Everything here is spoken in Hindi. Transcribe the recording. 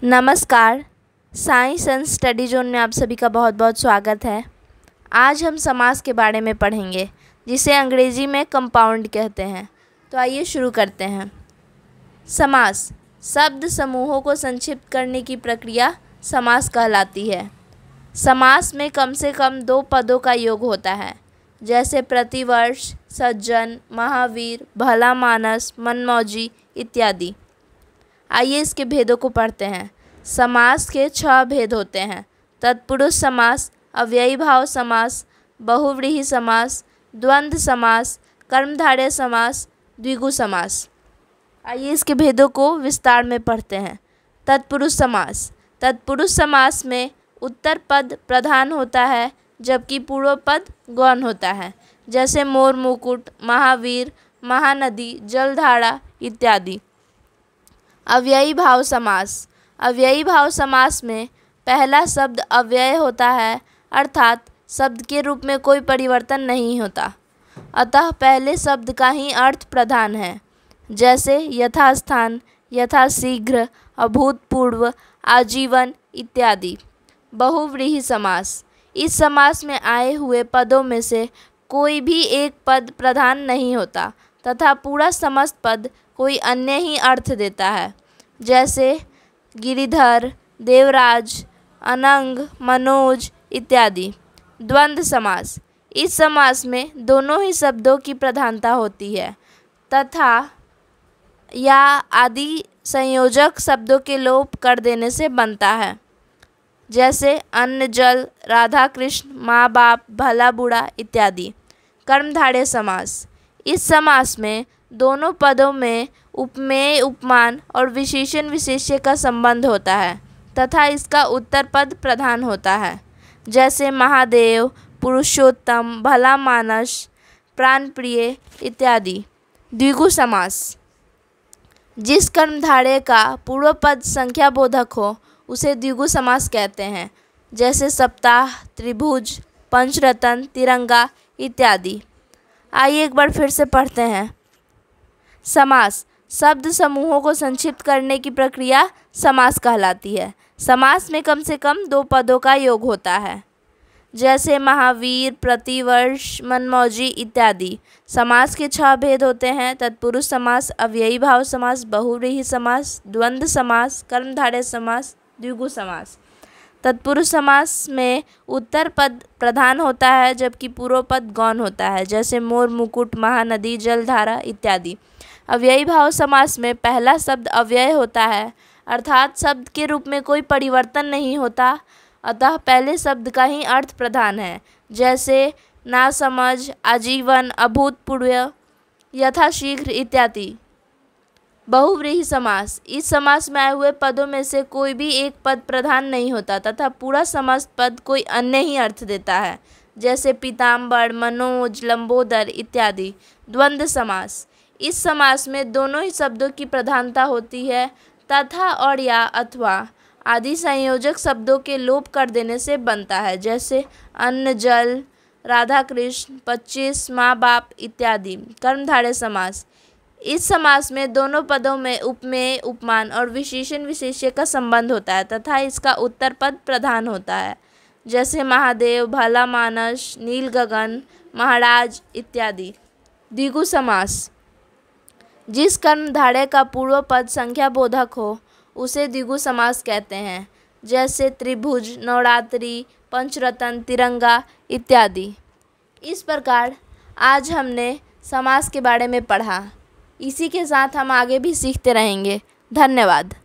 नमस्कार। साइंस एंड स्टडी जोन में आप सभी का बहुत बहुत स्वागत है। आज हम समास के बारे में पढ़ेंगे, जिसे अंग्रेजी में कंपाउंड कहते हैं। तो आइए शुरू करते हैं। समास शब्द समूहों को संक्षिप्त करने की प्रक्रिया समास कहलाती है। समास में कम से कम 2 पदों का योग होता है, जैसे प्रतिवर्ष, सज्जन, महावीर, भला मानस, मनमौजी इत्यादि। आइए इसके भेदों को पढ़ते हैं। समास के 6 भेद होते हैं: तत्पुरुष समास, अव्ययी भाव समास, बहुव्रीहि समास, द्वंद्व समास, कर्मधारय समास, द्विगु समास। आइए इसके भेदों को विस्तार में पढ़ते हैं। तत्पुरुष समास। तत्पुरुष समास में उत्तर पद प्रधान होता है, जबकि पूर्व पद गौण होता है, जैसे मोर मुकुट, महावीर, महानदी, जलधारा इत्यादि। अव्ययी भाव समास। अव्ययी भाव समास में पहला शब्द अव्यय होता है, अर्थात शब्द के रूप में कोई परिवर्तन नहीं होता, अतः पहले शब्द का ही अर्थ प्रधान है, जैसे यथास्थान, यथाशीघ्र, अभूतपूर्व, आजीवन इत्यादि। बहुव्रीहि समास। इस समास में आए हुए पदों में से कोई भी एक पद प्रधान नहीं होता तथा पूरा समस्त पद कोई अन्य ही अर्थ देता है, जैसे गिरिधर, देवराज, अनंग, मनोज इत्यादि। द्वंद्व समास। इस समास में दोनों ही शब्दों की प्रधानता होती है तथा या आदि संयोजक शब्दों के लोप कर देने से बनता है, जैसे अन्न जल, राधा कृष्ण, माँ बाप, भला बुरा इत्यादि। कर्मधारय समास। इस समास में दोनों पदों में उपमेय, उपमान और विशेषण विशेष्य का संबंध होता है तथा इसका उत्तर पद प्रधान होता है, जैसे महादेव, पुरुषोत्तम, भला मानस, प्राणप्रिय इत्यादि। द्विगु समास। जिस कर्मधारय का पूर्व पद संख्याबोधक हो उसे द्विगु समास कहते हैं, जैसे सप्ताह, त्रिभुज, पंचरत्न, तिरंगा इत्यादि। आइए एक बार फिर से पढ़ते हैं। समास शब्द समूहों को संक्षिप्त करने की प्रक्रिया समास कहलाती है। समास में कम से कम 2 पदों का योग होता है, जैसे महावीर, प्रतिवर्ष, मनमौजी इत्यादि। समास के 6 भेद होते हैं: तत्पुरुष समास, अव्ययी भाव समास, बहुव्रीहि समास, द्वंद्व समास, कर्मधारय समास, द्विगु समास। तत्पुरुष समास में उत्तर पद प्रधान होता है, जबकि पूर्व पद गौण होता है, जैसे मोर मुकुट, महानदी, जलधारा इत्यादि। अव्ययी भाव समास में पहला शब्द अव्यय होता है, अर्थात शब्द के रूप में कोई परिवर्तन नहीं होता, अतः पहले शब्द का ही अर्थ प्रधान है, जैसे नासमझ, आजीवन, अभूतपूर्व, यथाशीघ्र इत्यादि। बहुव्रीहि समास। इस समास में आए हुए पदों में से कोई भी एक पद प्रधान नहीं होता तथा पूरा समस्त पद कोई अन्य ही अर्थ देता है, जैसे पीताम्बर, मनोज, लंबोदर इत्यादि। द्वंद्व समास। इस समास में दोनों ही शब्दों की प्रधानता होती है तथा और या अथवा आदि संयोजक शब्दों के लोप कर देने से बनता है, जैसे अन्न जल, राधा कृष्ण, 25, माँ बाप इत्यादि। कर्मधारय समास। इस समास में दोनों पदों में उपमेय, उपमान और विशेषण विशेष्य का संबंध होता है तथा इसका उत्तर पद प्रधान होता है, जैसे महादेव, भला मानस, नील गगन, महाराज इत्यादि। द्विगु समास। जिस कर्मधारय का पूर्व पद संख्याबोधक हो उसे द्विगु समास कहते हैं, जैसे त्रिभुज, नवरात्रि, पंचरत्न, तिरंगा इत्यादि। इस प्रकार आज हमने समास के बारे में पढ़ा। इसी के साथ हम आगे भी सीखते रहेंगे। धन्यवाद।